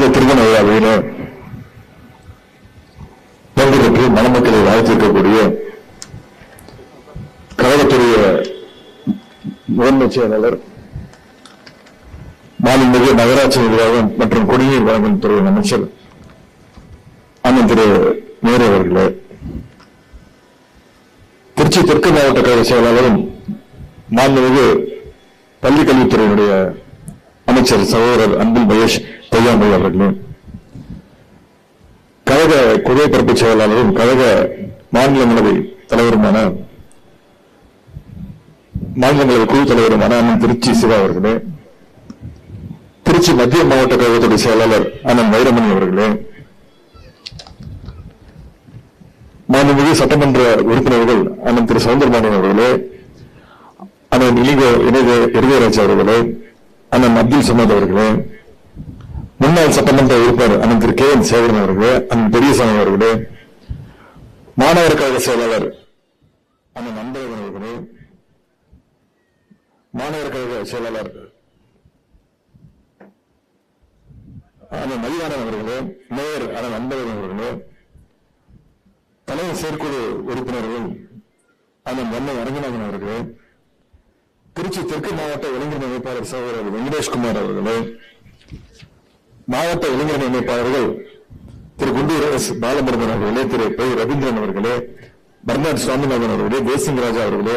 இந்த திருமண விழாவில பங்கேற்று மணமக்களை வாழ்த்திருக்கக்கூடிய கழகத்துடைய முதன்மை செயலாளர், மாண்புமிகு நகராட்சி நிர்வாகம் மற்றும் குடிநீர் வழங்கும் துறை அமைச்சர் அண்ணன் திரு நேரு அவர்களே, திருச்சி தெற்கு மாவட்ட கழக செயலாளரும் மாண்புமிகு பள்ளிக்கல்வித்துறையினுடைய அமைச்சர் சகோதரர் அன்பில் மகேஷ் பொய்யாமொழி அவர்களே, கழக குழு பரப்பு செயலாளரும் கழக மாநிலங்களவை தலைவருமான மாநிலங்களவை குழு தலைவருமான அண்ணன் திருச்சி சிவா அவர்களே, திருச்சி மத்திய மாவட்ட கழகத்துடைய செயலாளர் அண்ணன் வைரமணி அவர்களே, மாண்புமிகு சட்டமன்ற உறுப்பினர்கள் அண்ணன் திரு சவுந்தரபாண்டியன் அவர்களே, அண்ணன் இளையராஜா அவர்களே, அண்ணன் அப்துல் சமத் அவர்களே, முன்னாள் சட்டமன்ற உறுப்பினர் அண்ணன் திரு கே என் சேகரன் அவர்களே, அண்ணன் பெரியசாமி அவர்களே, மாநகர கழக செயலாளர் அண்ணன் அன்பழகன் அவர்களே, மாநகர கழக செயலாளர் அண்ணன் மதிவாணன் அவர்களே, மேயர் அண்ணன் அன்பழகன் அவர்களே, தலைமை செயற்குழு உறுப்பினர்கள் அண்ணன் வண்ணை அரங்கநாதன் அவர்களே, திருச்சி தெற்கு மாவட்ட இளைஞர் அமைப்பாளர் சகோதரர் வெங்கடேஷ்குமார் அவர்களே, மாவட்ட இளைஞர் அமைப்பாளர்கள் திரு குண்டூர் எஸ் பாலமுருகன் அவர்களே, திரு பை ரவீந்திரன் அவர்களே, பர்னாட் சுவாமிநாதன் அவர்களே, தேசிங்கராஜா அவர்களே,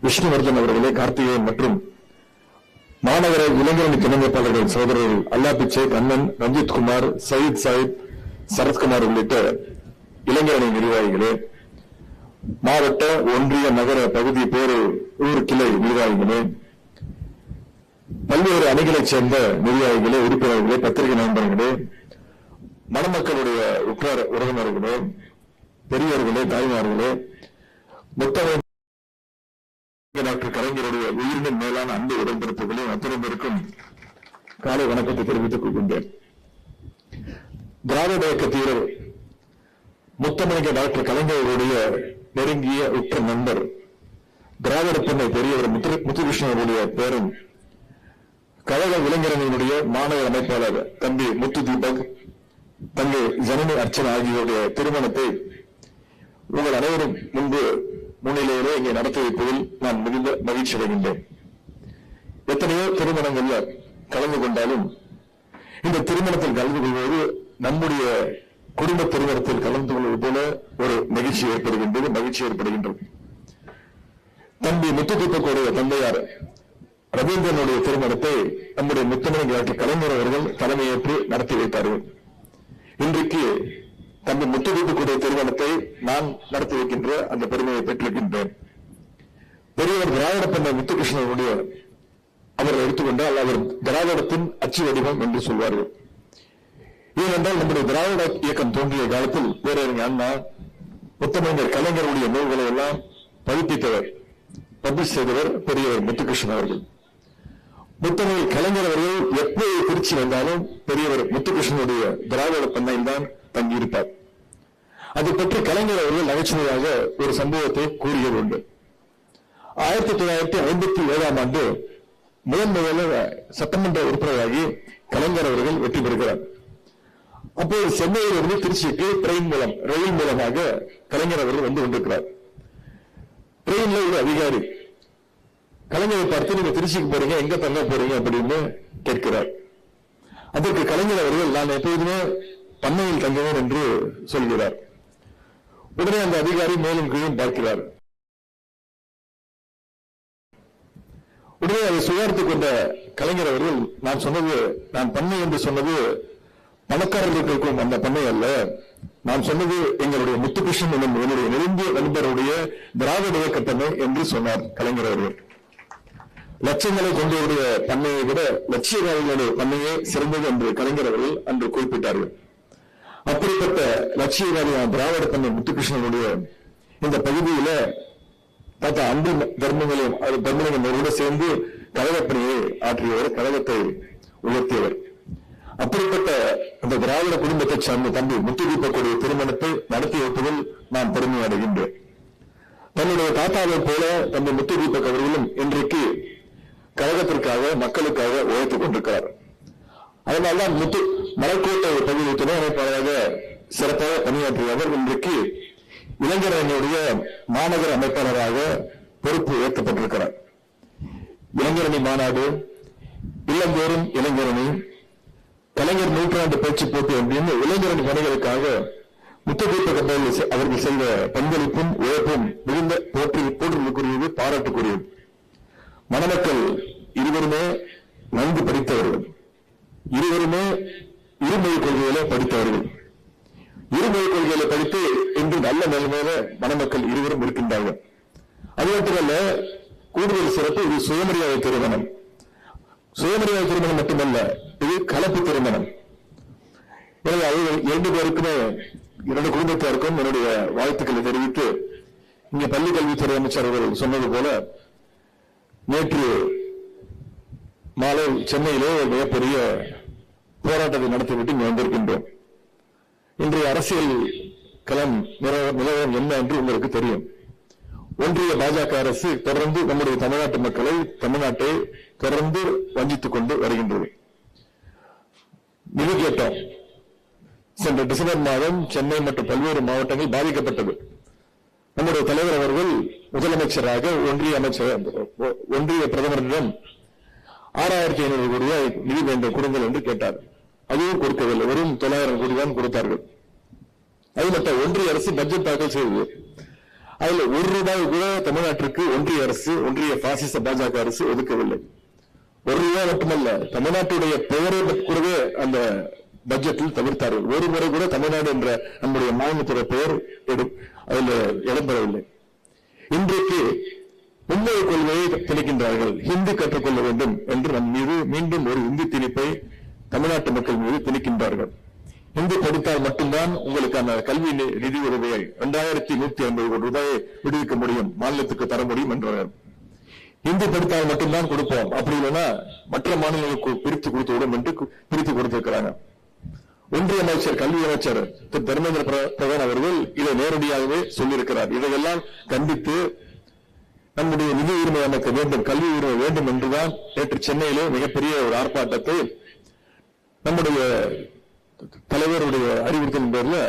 விஷ்ணுவர்தன் அவர்களே, கார்த்திகேயன் மற்றும் மாநகர இளைஞரணி துணை அமைப்பாளர்கள் சகோதரர்கள் அல்லாபிச்சை, கண்ணன், ரஞ்சித் குமார், சயீத் சாஹிப், சரத்குமார் உள்ளிட்ட இளைஞரணி நிர்வாகிகளே, மாவட்ட ஒன்றிய நகர பகுதி ஊர் கிளை நிர்வாகிகளே, பல்வேறு அணிகளைச் சேர்ந்த நிர்வாகிகளே, உறுப்பினர்களே, பத்திரிகை நண்பர்களே, மணமக்களுடைய உற்றார் உறவினர்களே, பெரியவர்களே, தாய்மார்களே, முத்தமிழ் டாக்டர் கலைஞருடைய உயிரின் மேலான அன்பு உடன்பிறப்புகளையும் அத்தனை பேருக்கும் காலை வணக்கத்தை தெரிவித்துக் கொள்கின்றேன். திராவிட இயக்க தீரர் முத்தமிழ் டாக்டர் கலைஞருடைய நெருங்கிய உற்ற நண்பர், திராவிட பெண்ணை பெரியவர் முத்துகிருஷ்ணனுடைய பேரன், கழக இளைஞரணியினுடைய மாநகர அமைப்பாளர் தம்பி முத்து தீபக், தங்கை ஜனனி அர்ச்சனா ஆகியோருடைய திருமணத்தை உங்கள் அனைவரும் முன்பு முன்னிலையிலே இங்கே நடத்தி வைப்பதில் நான் மிகுந்த மகிழ்ச்சி அடைகின்றேன். எத்தனையோ திருமணங்களில் கலந்து கொண்டாலும் இந்த திருமணத்தில் கலந்து கொள்வது நம்முடைய குடும்ப திருமணத்தில் கலந்து கொள்வது போல ஒரு மகிழ்ச்சி ஏற்படுகின்றது. தம்பி முத்து தீபக்குடைய தந்தையார் ரவீந்திரனுடைய திருமணத்தை நம்முடைய முத்தமிழ் டாக்டர் கலைஞர் அவர்கள் தலைமையேற்று நடத்தி வைத்தார்கள். இன்றைக்கு தம்பி முத்து தீபக்குடைய திருமணத்தை நான் நடத்தி வைக்கின்ற அந்த பெருமையை பெற்றிருக்கின்றேன். பெரியவர் திராவிட பெண்ணை முத்துகிருஷ்ணனுடைய அவர்கள் எடுத்துக்கொண்டால் அவர் திராவிடத்தின் அச்சு வடிவம் என்று சொல்வார்கள். ஏனென்றால் நம்முடைய திராவிட இயக்கம் தோன்றிய காலத்தில் பேரறிஞர் அண்ணா முத்தமிழர் கலைஞருடைய நூல்களை எல்லாம் பதிப்பித்தவர், பப்ளிஷ் செய்தவர் பெரியவர் முத்துகிருஷ்ணன் அவர்கள். முத்தமிழ் கலைஞர் அவர்கள் எப்போது திருச்சி வந்தாலும் பெரியவர் முத்துகிருஷ்ணனுடைய திராவிட பண்ணையில் தான் தங்கியிருப்பார். அதை பற்றி கலைஞர் அவர்கள் நகைச்சுவையாக ஒரு சம்பவத்தை கூறியது உண்டு. 1957 ஆண்டு முதல் சட்டமன்ற உறுப்பினராகி கலைஞர் அவர்கள் வெற்றி பெறுகிறார். அப்போது சென்னையிலிருந்து திருச்சிக்கு ரயில் மூலமாக கலைஞர் அவர்கள் வந்து கொண்டிருக்கிறார். ட்ரெயின்ல ஒரு அதிகாரி கலைஞரை பார்த்து நீங்க திருச்சிக்கு போறீங்க, எங்க தங்க போறீங்க அப்படின்னு கேட்கிறார். அதற்கு கலைஞர் அவர்கள் நான் எப்போதுமே பண்ணையில் தங்குவேன் என்று சொல்கிறார். உடனே அந்த அதிகாரி மேலும் கீழும் பார்க்கிறார். உடனே அதை சுகார்த்துக் கொண்ட கலைஞர் அவர்கள் நான் பண்ணை என்று சொன்னது பணக்காரர்களுக்கு இருக்கும் அந்த பண்ணை அல்ல, நான் சொன்னது எங்களுடைய முத்துகிருஷ்ணன் என்னுடைய நெருங்கிய நண்பருடைய திராவிட இயக்க பண்ணை என்று சொன்னார் கலைஞர் அவர்கள். லட்சங்களை கொண்டவருடைய பண்ணையை விட லட்சியவாதிகளுடைய பண்ணையே சிறந்தது என்று கலைஞர் அவர்கள் அன்று குறிப்பிட்டார்கள். அப்படிப்பட்ட லட்சியவாதியான திராவிட பண்ணை முத்துகிருஷ்ணனுடைய இந்த பகுதியில தாத்தா அன்பு தர்மங்களோடு சேர்ந்து கழகப்பணியை ஆற்றியவர், கழகத்தை உயர்த்தியவர். அப்படிப்பட்ட அந்த திராவிட குடும்பத்தை சார்ந்த தம்பி முத்து தீபக்குடைய திருமணத்தை நடத்தி வைப்பதில் நான் பெருமை அடைகின்றேன். தன்னுடைய தாத்தாவை போல தம்பி முத்து தீபக் அவர்களும் இன்றைக்கு கழகத்திற்காக மக்களுக்காக உழைத்துக் கொண்டிருக்கிறார். அதனால்தான் மலைக்கோட்டை பகுதி துணை அமைப்பாளராக சிறப்பாக பணியாற்றிய அவர் இன்றைக்கு இளைஞர் அணியுடைய மாநகர அமைப்பாளராக பொறுப்பு ஏற்கப்பட்டிருக்கிறார். இளைஞரணி மாநாடு, இல்லந்தோறும் இளைஞரணி, கலைஞர் நூற்றாண்டு பேச்சு போட்டி அப்படின்னு இளைஞரணி பணிகளுக்காக முத்துக்குப்ப அவர்கள் செய்த பங்களிப்பும் உழைப்பும் மிகுந்த போற்றுதலுக்குரியது, பாராட்டுக்குரியது. மணமக்கள் இருவருமே நன்கு படித்தவர்கள், இருவருமே இருமொழி கொள்கையில படித்தவர்கள். இருமொழி கொள்கையில படித்து இன்று நல்ல நிலைமையில மணமக்கள் இருவரும் இருக்கின்றார்கள். அது மட்டுமல்ல, கூடுதல் சிறப்பு, இது சுயமரியாதை திருமணம். சுயமரியாதை திருமணம் மட்டுமல்ல, இது கலப்பு திருமணம். எனவே அவர்கள் 2 பேருக்குமே, 2 குடும்பத்தாருக்கும் என்னுடைய வாழ்த்துக்களை தெரிவித்து, இங்க பள்ளி கல்வித்துறை அமைச்சர் அவர்கள் சொன்னது போல நேற்று மாலை சென்னையிலே ஒரு மிகப்பெரிய போராட்டத்தை நடத்திவிட்டு இங்கு வந்திருக்கின்றோம். இன்றைய அரசியல் களம் நிலவரம் என்ன என்று உங்களுக்கு தெரியும். ஒன்றிய பாஜக அரசு தொடர்ந்து நம்முடைய தமிழ்நாட்டு மக்களை, தமிழ்நாட்டை தொடர்ந்து வஞ்சித்துக் கொண்டு வருகின்றது. நிதி கேட்டோம். சென்ற டிசம்பர் மாதம் சென்னை மற்றும் பல்வேறு மாவட்டங்கள் பாதிக்கப்பட்டது. நம்முடைய தலைவர் அவர்கள் முதலமைச்சராக ஒன்றிய பிரதமரிடம் 6500 கோடி ரூபாய் நிதி வேண்டும் கொடுங்கள் என்று கேட்டார். அதுவும் கொடுக்கவில்லை, வெறும் 900 கோடி தான் கொடுத்தார்கள். அது மட்டும் ஒன்றிய அரசு பட்ஜெட் தாக்கல் செய்தது. அதுல 1 ரூபாய் கூட தமிழ்நாட்டிற்கு ஒன்றிய அரசு, ஒன்றிய பாசிச பாஜக அரசு ஒதுக்கவில்லை. 1 ரூபாய் மட்டுமல்ல, தமிழ்நாட்டுடைய பெயரை கூடவே அந்த பட்ஜெட்டில் தவிர்த்தார்கள். ஒரு முறை கூட தமிழ்நாடு என்ற நம்முடைய மாநிலத்துடைய பெயர் அதில் இடம்பெறவில்லை. இன்றைக்கு மும்மொழி கொள்கையை திணிக்கின்றார்கள். ஹிந்தி கற்றுக்கொள்ள வேண்டும் என்று நம் மீது மீண்டும் ஒரு இந்தி திணிப்பை தமிழ்நாட்டு மக்கள் மீது திணிக்கின்றார்கள். ஹிந்தி படித்தால் மட்டும்தான் உங்களுக்கான கல்வி நிதி உதவியை 2150 கோடி ரூபாயை விடுவிக்க முடியும், மாநிலத்துக்கு தர முடியும் என்றார்கள். ஹிந்தி படித்தால் மட்டும்தான் கொடுப்போம், அப்படி இல்லைன்னா மற்ற மாநிலங்களுக்கு பிரித்து கொடுத்து விடும் என்று பிரித்து கொடுத்திருக்கிறாங்க. ஒன்றிய அமைச்சர், கல்வி அமைச்சர் திரு தர்மேந்திர பிரதான் அவர்கள் இதை நேரடியாகவே சொல்லியிருக்கிறார். இதையெல்லாம் கண்டித்து நம்முடைய நிதி உரிமை அமைக்க வேண்டும், கல்வி உரிமை வேண்டும் என்றுதான் நேற்று சென்னையிலே மிகப்பெரிய ஒரு ஆர்ப்பாட்டத்தை நம்முடைய தலைவருடைய அறிவுறுத்தலின் பேரில்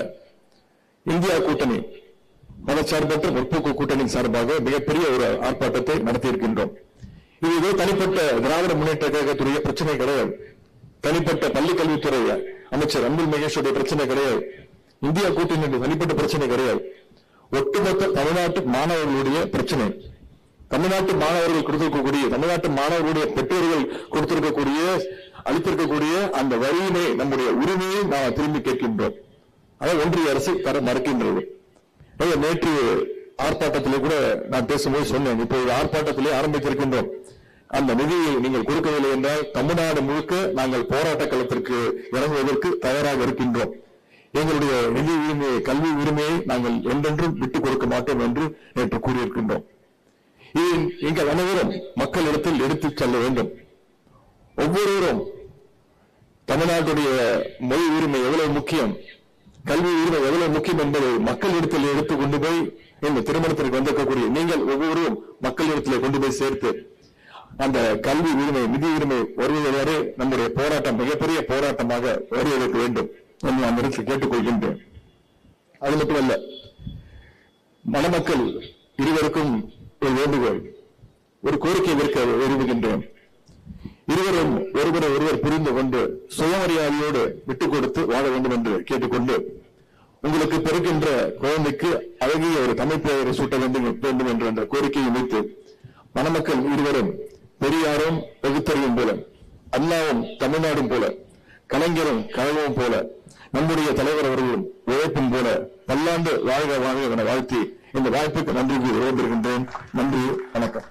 இந்தியா கூட்டணி, மதச்சார்பற்ற முற்போக்கு கூட்டணியின் சார்பாக மிகப்பெரிய ஒரு ஆர்ப்பாட்டத்தை நடத்தியிருக்கின்றோம். இது தனிப்பட்ட திராவிட முன்னேற்ற கழகத்துடைய பிரச்சனை கிடையாது, தனிப்பட்ட பள்ளிக் கல்வித்துறை அமைச்சர் அன்பில் மகேஷுடைய பிரச்சனை கிடையாது, இந்தியா கூட்டணியுடைய தனிப்பட்ட பிரச்சனை கிடையாது. ஒட்டுமொத்த தமிழ்நாட்டு மாணவர்களுடைய பிரச்சனை. தமிழ்நாட்டு மாணவர்கள் கொடுத்திருக்கக்கூடிய, தமிழ்நாட்டு மாணவர்களுடைய பெற்றோர்கள் கொடுத்திருக்கக்கூடிய, அளித்திருக்கக்கூடிய அந்த வரியினை, நம்முடைய உரிமையை நாம் திரும்பி கேட்கின்றோம். அதை ஒன்றிய அரசு தர மறுக்கின்றது. நேற்று ஆர்ப்பாட்டத்திலே கூட நான் பேசும்போது சொன்னேன், இப்போது ஆர்ப்பாட்டத்திலே ஆரம்பித்திருக்கின்றோம். அந்த நிதியை நீங்கள் கொடுக்கவில்லை என்றால் தமிழ்நாடு முழுக்க நாங்கள் போராட்ட களத்திற்கு இறங்குவதற்கு தயாராக இருக்கின்றோம். எங்களுடைய நிதி உரிமையை, கல்வி உரிமையை நாங்கள் என்றென்றும் விட்டுக் கொடுக்க மாட்டோம் என்று நேற்று கூறியிருக்கின்றோம். எங்கள் அனைவரும் மக்களிடத்தில் எடுத்துச் செல்ல வேண்டும். ஒவ்வொருவரும் தமிழ்நாட்டுடைய மொழி உரிமை எவ்வளவு முக்கியம், கல்வி உரிமை எவ்வளவு முக்கியம் என்பதை மக்களிடத்தில் எடுத்துக் கொண்டு போய் இந்த திருமணத்திற்கு வந்திருக்கக்கூடிய நீங்கள் ஒவ்வொருவரும் மக்களிடத்தில் கொண்டு போய் சேர்த்து அந்த கல்வி உரிமை, நிதி உரிமை வருவதோடு நம்முடைய போராட்டம் மிகப்பெரிய போராட்டமாக வருவதற்கு வேண்டும் என்று நான் இடத்தில் கேட்டுக்கொள்கின்றேன். அது மட்டுமல்ல, மணமக்கள் இருவருக்கும் ஒரு வேண்டுகோள், ஒரு கோரிக்கை விற்க விரும்புகின்றேன். இருவரும் ஒருவரை ஒருவர் புரிந்து கொண்டு சுயமரியாதையோடு விட்டுக் கொடுத்து வாழ வேண்டும் என்று கேட்டுக்கொண்டு, உங்களுக்கு பிறக்கின்ற குழந்தைக்கு அழகிய ஒரு தமிழ் பெயரை சூட்ட வேண்டும் என்ற அந்த கோரிக்கையை வைத்து மணமக்கள் இருவரும் பெரியாரும் பகுத்தறிவும் போல, அண்ணாவும் தமிழ்நாடும் போல, கலைஞரும் கழகமும் போல, நம்முடைய தலைவர் அவர்களும் உழைப்பும் போல பல்லாண்டு வாழ்க வாழ்க என வாழ்த்தி இந்த வாய்ப்புக்கு நன்றி கூறி விடைபெறுகின்றேன். நன்றி, வணக்கம்.